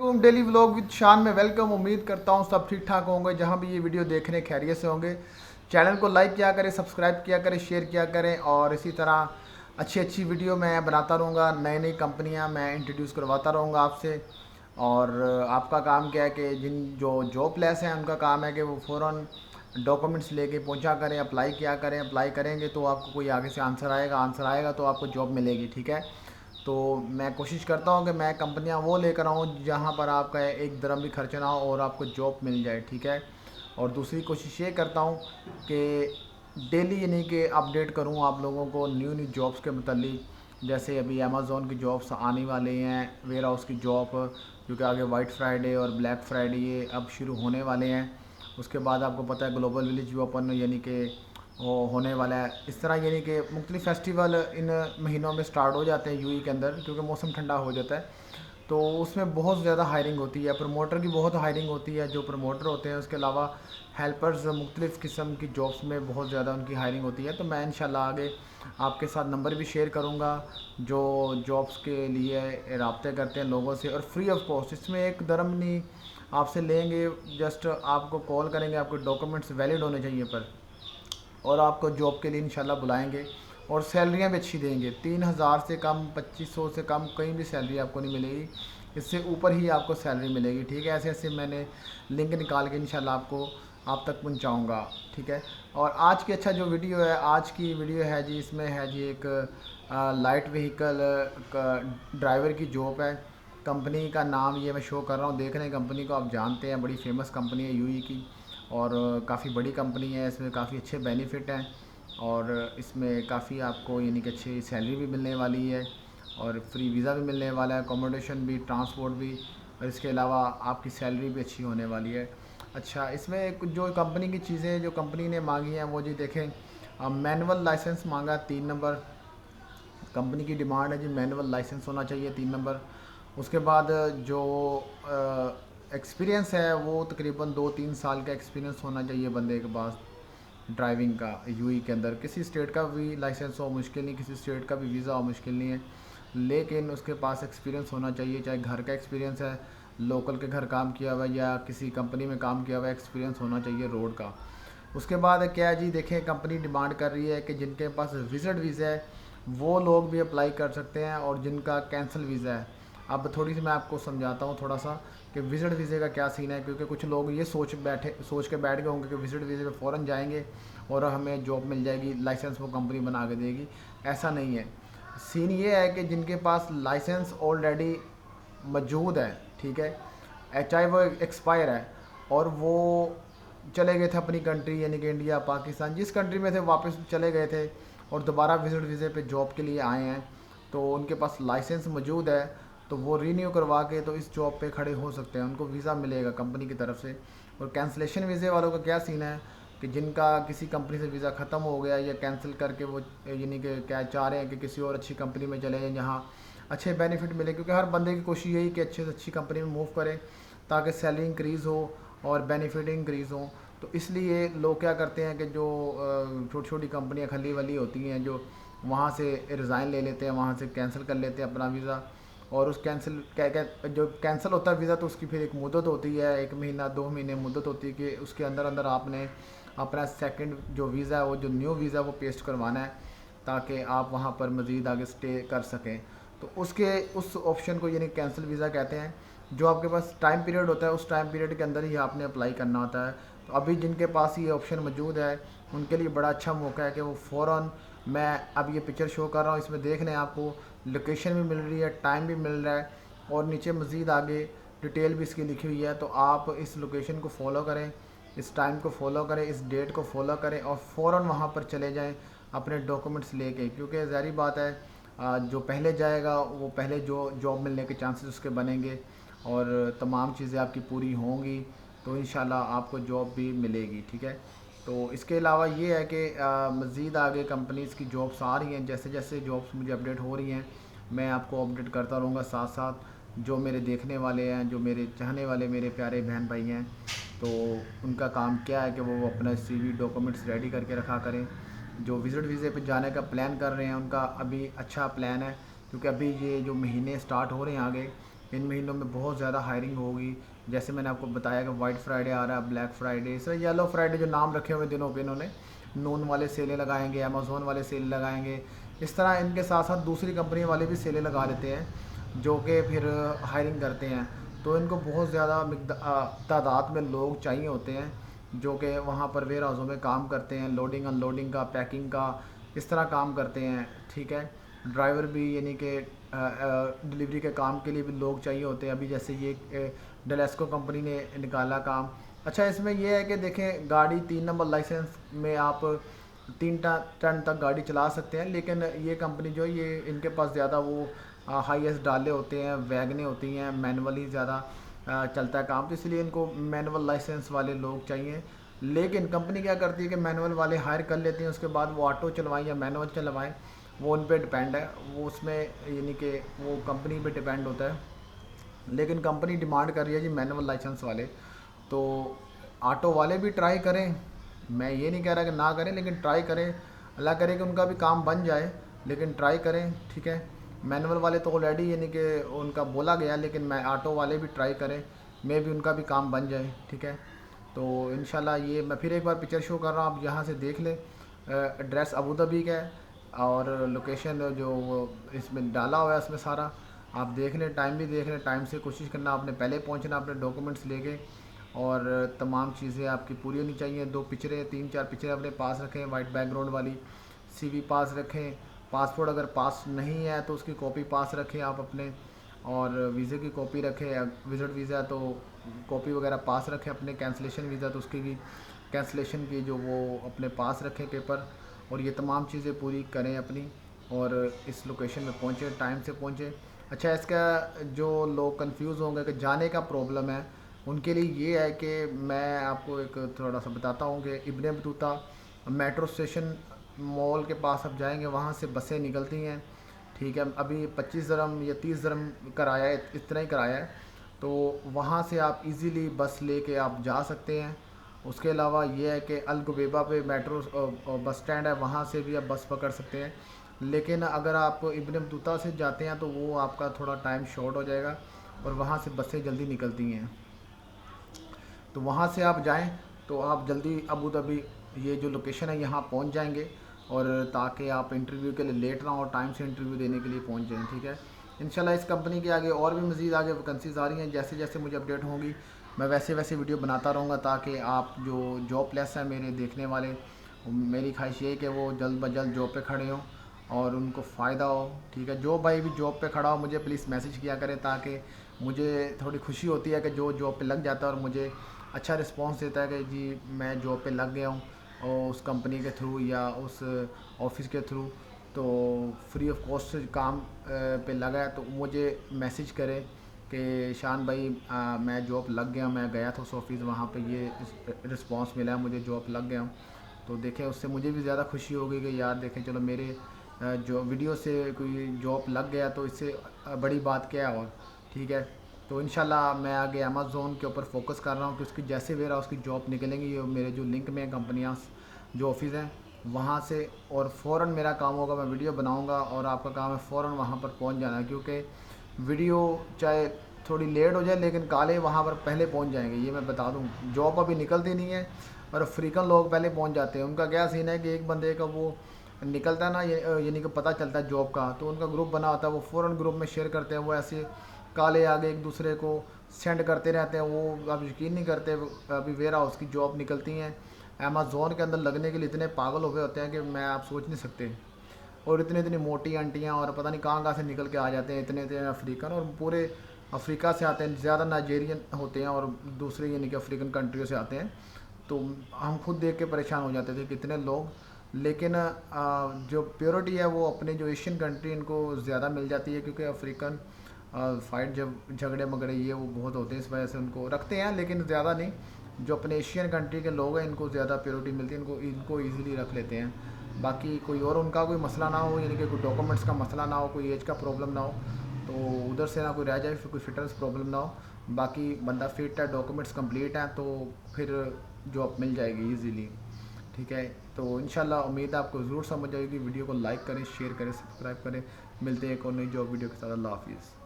Daily vlog with शान में welcome. उम्मीद करता हूँ सब ठीक ठाक होंगे, जहाँ भी ये वीडियो देखने खैरियत से होंगे। चैनल को लाइक किया करें, सब्सक्राइब किया करें, शेयर किया करें और इसी तरह अच्छी अच्छी वीडियो मैं बनाता रहूँगा। नई नई कंपनियाँ मैं इंट्रोड्यूस करवाता रहूँगा आपसे। और आपका काम क्या है कि जिन जो जॉबलेस हैं उनका काम है कि वो फ़ौरन डॉक्यूमेंट्स लेके पहुंचा करें, अप्लाई किया करें। अप्लाई करेंगे तो आपको कोई आगे से आंसर आएगा तो आपको जॉब मिलेगी। ठीक है, तो मैं कोशिश करता हूँ कि मैं कंपनियाँ वो लेकर आऊँ जहाँ पर आपका एक दरम भी खर्च ना हो और आपको जॉब मिल जाए। ठीक है, और दूसरी कोशिश ये करता हूँ कि डेली यानी कि अपडेट करूँ आप लोगों को न्यू न्यू जॉब्स के मतलब। जैसे अभी अमेज़ॉन की जॉब्स आने वाले हैं, वेयर हाउस की जॉब, क्योंकि आगे वाइट फ्राइडे और ब्लैक फ्राइडे ये अब शुरू होने वाले हैं। उसके बाद आपको पता है ग्लोबल विलेज भी ओपन यानी कि वो होने वाला है। इस तरह यानी कि मुख्तलिफ़ फेस्टिवल इन महीनों में स्टार्ट हो जाते हैं यूई के अंदर, क्योंकि मौसम ठंडा हो जाता है। तो उसमें बहुत ज़्यादा हायरिंग होती है, प्रमोटर की बहुत हायरिंग होती है। जो प्रमोटर होते हैं उसके अलावा हेल्पर्स मुख्तलिफ़ किस्म की जॉब्स में बहुत ज़्यादा उनकी हायरिंग होती है। तो मैं इंशाल्लाह आगे आपके साथ नंबर भी शेयर करूँगा जो जॉब्स के लिए रब्ते करते हैं लोगों से, और फ्री ऑफ कॉस्ट। इसमें एक दरम नहीं आपसे लेंगे, जस्ट आपको कॉल करेंगे, आपके डॉक्यूमेंट्स वैलिड होने चाहिए पर, और आपको जॉब के लिए इंशाल्लाह बुलाएंगे। और सैलरियाँ भी अच्छी देंगे। 3,000 से कम, 2500 से कम कहीं भी सैलरी आपको नहीं मिलेगी। इससे ऊपर ही आपको सैलरी मिलेगी। ठीक है, ऐसे ऐसे मैंने लिंक निकाल के इंशाल्लाह आपको आप तक पहुंचाऊंगा। ठीक है, और आज की अच्छा जो वीडियो है, आज की वीडियो है जी, इसमें है जी एक लाइट व्हीकल ड्राइवर की जॉब है। कंपनी का नाम ये मैं शो कर रहा हूँ, देख रहे हैं कंपनी को, आप जानते हैं बड़ी फेमस कंपनी है यूई की, और काफ़ी बड़ी कंपनी है। इसमें काफ़ी अच्छे बेनिफिट हैं और इसमें काफ़ी आपको यानी कि अच्छी सैलरी भी मिलने वाली है और फ्री वीज़ा भी मिलने वाला है, अकोमोडेशन भी, ट्रांसपोर्ट भी, और इसके अलावा आपकी सैलरी भी अच्छी होने वाली है। अच्छा, इसमें जो कंपनी की चीज़ें जो कंपनी ने मांगी हैं वो जी देखें, मैनुअल लाइसेंस मांगा 3 नंबर। कंपनी की डिमांड है जी, मैनुअल लाइसेंस होना चाहिए 3 नंबर। उसके बाद जो एक्सपीरियंस है वो तकरीबन 2-3 साल का एक्सपीरियंस होना चाहिए बंदे के पास ड्राइविंग का। यूई के अंदर किसी स्टेट का भी लाइसेंस हो मुश्किल नहीं, किसी स्टेट का भी वीज़ा हो मुश्किल नहीं है, लेकिन उसके पास एक्सपीरियंस होना चाहिए। चाहे घर का एक्सपीरियंस है, लोकल के घर काम किया हुआ है, या किसी कंपनी में काम किया हुआ है, एक्सपीरियंस होना चाहिए रोड का। उसके बाद क्या है जी, देखें कंपनी डिमांड कर रही है कि जिनके पास विजिट वीज़ा है वो लोग भी अप्लाई कर सकते हैं, और जिनका कैंसिल वीज़ा है। अब थोड़ी सी मैं आपको समझाता हूँ थोड़ा सा कि विजिट वीज़े का क्या सीन है, क्योंकि कुछ लोग ये सोच के बैठ गए होंगे कि विजिट वीज़े पे फ़ौरन जाएंगे और हमें जॉब मिल जाएगी, लाइसेंस वो कंपनी बना के देगी। ऐसा नहीं है। सीन ये है कि जिनके पास लाइसेंस ऑलरेडी मौजूद है, ठीक है, चाहे वो एक्सपायर है, और वो चले गए थे अपनी कंट्री यानी कि इंडिया, पाकिस्तान, जिस कंट्री में थे वापस चले गए थे और दोबारा विजिट वीज़े पे जॉब के लिए आए हैं, तो उनके पास लाइसेंस मौजूद है, तो वो रीन्यू करवा के तो इस जॉब पे खड़े हो सकते हैं, उनको वीज़ा मिलेगा कंपनी की तरफ से। और कैंसलेशन वीज़े वालों का क्या सीन है कि जिनका किसी कंपनी से वीज़ा ख़त्म हो गया या कैंसिल करके वो यानी कि क्या चाह रहे हैं कि किसी और अच्छी कंपनी में चले जाएँ जहाँ अच्छे बेनिफिट मिले, क्योंकि हर बंदे की कोशिश यही कि अच्छे से अच्छी कंपनी में मूव करें ताकि सैलरी इंक्रीज़ हो और बेनिफिट इंक्रीज़ हो। तो इसलिए लोग क्या करते हैं कि जो छोटी छोटी कंपनियां खली वली होती हैं, जो वहाँ से रिज़ाइन ले लेते हैं, वहाँ से कैंसिल कर लेते हैं अपना वीज़ा। और उस कैंसिल क्या क्या जो कैंसिल होता है वीज़ा, तो उसकी फिर एक मुद्दत होती है, 1 महीना 2 महीने मुद्दत होती है कि उसके अंदर अंदर आपने अपना सेकंड जो वीज़ा है, वो जो न्यू वीज़ा वो पेस्ट करवाना है ताकि आप वहाँ पर मज़ीद आगे स्टे कर सकें। तो उस ऑप्शन को यानी कैंसिल वीज़ा कहते हैं। जो आपके पास टाइम पीरियड होता है, उस टाइम पीरियड के अंदर ही आपने अप्लाई करना होता है। तो अभी जिनके पास ये ऑप्शन मौजूद है उनके लिए बड़ा अच्छा मौका है कि वो फ़ौरन, मैं अब ये पिक्चर शो कर रहा हूँ, इसमें देख लें, आपको लोकेशन भी मिल रही है, टाइम भी मिल रहा है, और नीचे मज़ीद आगे डिटेल भी इसकी लिखी हुई है। तो आप इस लोकेशन को फॉलो करें, इस टाइम को फॉलो करें, इस डेट को फॉलो करें और फ़ौरन वहाँ पर चले जाएँ अपने डॉक्यूमेंट्स लेके, क्योंकि ज़ाहिर बात है जो पहले जाएगा वो पहले जो जॉब मिलने के चांसेस उसके बनेंगे, और तमाम चीज़ें आपकी पूरी होंगी तो इंशाल्लाह आपको जॉब भी मिलेगी। ठीक है, तो इसके अलावा ये है कि मज़ीद आगे कंपनीज़ की जॉब्स आ रही हैं, जैसे जैसे जॉब्स मुझे अपडेट हो रही हैं मैं आपको अपडेट करता रहूँगा। साथ साथ जो मेरे देखने वाले हैं, जो मेरे चाहने वाले मेरे प्यारे बहन भाई हैं, तो उनका काम क्या है कि वो अपना सीवी डॉक्यूमेंट्स रेडी करके रखा करें। जो विज़िट वीज़े पे जाने का प्लान कर रहे हैं उनका अभी अच्छा प्लान है, क्योंकि अभी ये जो महीने स्टार्ट हो रहे हैं आगे, इन महीनों में बहुत ज़्यादा हायरिंग होगी। जैसे मैंने आपको बताया कि वाइट फ्राइडे आ रहा है, ब्लैक फ्राइडे, इस तरह येलो फ्राइडे जो नाम रखे हुए दिनों पे इन्होंने, नून वाले सेलें लगाएंगे, अमेज़ोन वाले सेल लगाएंगे। इस तरह इनके साथ साथ दूसरी कंपनी वाले भी सेलें लगा देते हैं जो कि फिर हायरिंग करते हैं। तो इनको बहुत ज़्यादा तादाद में लोग चाहिए होते हैं जो कि वहाँ पर वेयर हाउसों में काम करते हैं, लोडिंग अनलोडिंग का, पैकिंग का, इस तरह काम करते हैं। ठीक है, ड्राइवर भी यानी कि डिलीवरी के काम के लिए भी लोग चाहिए होते हैं। अभी जैसे ये डेलेस्को कंपनी ने निकाला काम। अच्छा, इसमें यह है कि देखें, गाड़ी 3 नंबर लाइसेंस में आप 3 टन तक गाड़ी चला सकते हैं, लेकिन ये कंपनी जो है ये इनके पास ज़्यादा वो हाईएस्ट डाले होते हैं, वैगनें होती हैं, मैनुअली ज़्यादा चलता है काम, तो इसलिए इनको मैनुअल लाइसेंस वाले लोग चाहिए। लेकिन कंपनी क्या करती है कि मैनुअल वाले हायर कर लेती हैं, उसके बाद वो ऑटो चलवाएं या मैनुअल चलवाएं, वो उन पर डिपेंड है, वो उसमें यानी कि वो कंपनी पे डिपेंड होता है। लेकिन कंपनी डिमांड कर रही है जी मैनुअल लाइसेंस वाले, तो ऑटो वाले भी ट्राई करें। मैं ये नहीं कह रहा कि ना करें, लेकिन ट्राई करें, अल्लाह करे कि उनका भी काम बन जाए, लेकिन ट्राई करें। ठीक है, मैनुअल वाले तो ऑलरेडी यानी कि उनका बोला गया, लेकिन मैं ऑटो वाले भी ट्राई करें, मे भी उनका भी काम बन जाए। ठीक है, तो इंशाल्लाह ये मैं फिर एक बार पिक्चर शो कर रहा हूँ, आप यहाँ से देख लें। एड्रेस अबू धाबी का है और लोकेशन जो वो इसमें डाला हुआ है उसमें सारा आप देख लें, टाइम भी देख लें। टाइम से कोशिश करना, आपने पहले पहुँचना, अपने डॉक्यूमेंट्स लेके, और तमाम चीज़ें आपकी पूरी होनी चाहिए। 2 पिक्चरें 3-4 पिक्चरें अपने पास रखें, वाइट बैकग्राउंड वाली, CV पास रखें, पासपोर्ट अगर पास नहीं है तो उसकी कॉपी पास रखें आप अपने, और वीज़े की कॉपी रखें, विज़िट वीज़ा तो कॉपी वगैरह पास रखें अपने, कैंसिलेशन वीज़ा तो उसकी भी कैंसिलेशन की जो वो अपने पास रखें पेपर, और ये तमाम चीज़ें पूरी करें अपनी, और इस लोकेशन में पहुँचे, टाइम से पहुँचे। अच्छा, इसका जो लोग कंफ्यूज होंगे कि जाने का प्रॉब्लम है, उनके लिए ये है कि मैं आपको एक थोड़ा सा बताता हूँ कि Ibn Battuta metro station mall के पास आप जाएंगे, वहाँ से बसें निकलती हैं। ठीक है, अभी 25 दरम या 30 दरम किराया है, इतना ही किराया है, तो वहाँ से आप इजीली बस लेके आप जा सकते हैं। उसके अलावा ये है कि अल गुबैबा पे मेट्रो बस स्टैंड है, वहाँ से भी आप बस पकड़ सकते हैं। लेकिन अगर आप इब्न बतूता से जाते हैं तो वो आपका थोड़ा टाइम शॉर्ट हो जाएगा, और वहाँ से बसें जल्दी निकलती हैं, तो वहाँ से आप जाएं तो आप जल्दी अबू धाबी ये जो लोकेशन है यहाँ पहुँच जाएंगे, और ताकि आप इंटरव्यू के लिए लेट ना हो, टाइम से इंटरव्यू देने के लिए पहुँच जाएं। ठीक है, इंशाल्लाह इस कंपनी के आगे और भी मज़ीद आगे वैकेंसीज आ रही हैं, जैसे जैसे मुझे अपडेट होंगी मैं वैसे वैसे वीडियो बनाता रहूँगा, ताकि आप जो जॉब प्लस हैं मेरे देखने वाले, मेरी ख्वाहिश ये है कि वो जल्द ब जल्द जॉब पे खड़े हों और उनको फ़ायदा हो। ठीक है, जो भाई भी जॉब पे खड़ा हो मुझे प्लीज़ मैसेज किया करें, ताकि मुझे थोड़ी खुशी होती है कि जो जॉब पे लग जाता है और मुझे अच्छा रिस्पांस देता है कि जी मैं जॉब पे लग गया हूँ, और उस कंपनी के थ्रू या उस ऑफिस के थ्रू, तो फ्री ऑफ कॉस्ट काम पे लगा है, तो मुझे मैसेज करें कि शान भाई मैं जॉब लग गया, मैं गया था उस ऑफिस, वहाँ पे ये रिस्पांस मिला है, मुझे जॉब लग गया हूँ। तो देखें, उससे मुझे भी ज़्यादा खुशी होगी कि यार देखें, चलो मेरे जो वीडियो से कोई जॉब लग गया, तो इससे बड़ी बात क्या है और। ठीक है, तो इंशाल्लाह मैं आगे अमेज़ोन के ऊपर फोकस कर रहा हूँ कि उसकी जैसे वेयर हाउस की जॉब निकलेंगी, ये मेरे जो लिंक में कंपनियाँ जो ऑफिस हैं वहाँ से, और फ़ौरन मेरा काम होगा, मैं वीडियो बनाऊँगा और आपका काम है फ़ौरन वहाँ पर पहुँच जाना, क्योंकि वीडियो चाहे थोड़ी लेट हो जाए लेकिन काले वहाँ पर पहले पहुँच जाएंगे, ये मैं बता दूँ। जॉब अभी निकलती नहीं है और अफ्रीकन लोग पहले पहुँच जाते हैं। उनका क्या सीन है कि एक बंदे का वो निकलता है ना, यानी कि पता चलता है जॉब का, तो उनका ग्रुप बना होता है, वो फ़ौरन ग्रुप में शेयर करते हैं, वो ऐसे काले आगे एक दूसरे को सेंड करते रहते हैं। वो आप यकीन नहीं करते, अभी वेयर हाउस की जॉब निकलती हैं अमेज़ोन के अंदर लगने के लिए इतने पागल हो गए होते हैं कि मैं आप सोच नहीं सकते, और इतनी इतनी मोटी आंटियाँ और पता नहीं कहाँ कहाँ से निकल के आ जाते हैं, इतने इतने अफ्रीकन, और पूरे अफ्रीका से आते हैं, ज़्यादा नाइजेरियन होते हैं और दूसरे यानी कि अफ्रीकन कंट्रियों से आते हैं। तो हम खुद देख के परेशान हो जाते थे कितने लोग। लेकिन जो प्योरिटी है वो अपने जो एशियन कंट्री इनको ज़्यादा मिल जाती है, क्योंकि अफ्रीकन फाइट जब झगड़े मगड़े ये वो बहुत होते हैं, इस वजह से उनको रखते हैं, लेकिन ज़्यादा नहीं। जो अपने एशियन कंट्री के लोग हैं इनको ज़्यादा प्योरिटी मिलती है, इनको ईज़िली रख लेते हैं। बाकी कोई और उनका कोई मसला ना हो, यानी कि कोई डॉक्यूमेंट्स का मसला ना हो, कोई एज का प्रॉब्लम ना हो, तो उधर से ना कोई रह जाए, फिर कोई फिटनेस प्रॉब्लम ना हो, बाकी बंदा फिट है, डॉक्यूमेंट्स कंप्लीट हैं, तो फिर जॉब मिल जाएगी ईज़िली। ठीक है, तो इंशाल्लाह उम्मीद है आपको ज़रूर समझ आएगी। वीडियो को लाइक करें, शेयर करें, सब्सक्राइब करें। मिलते हैं एक और नई जॉब वीडियो के साथ। अल्लाह हाफिज़।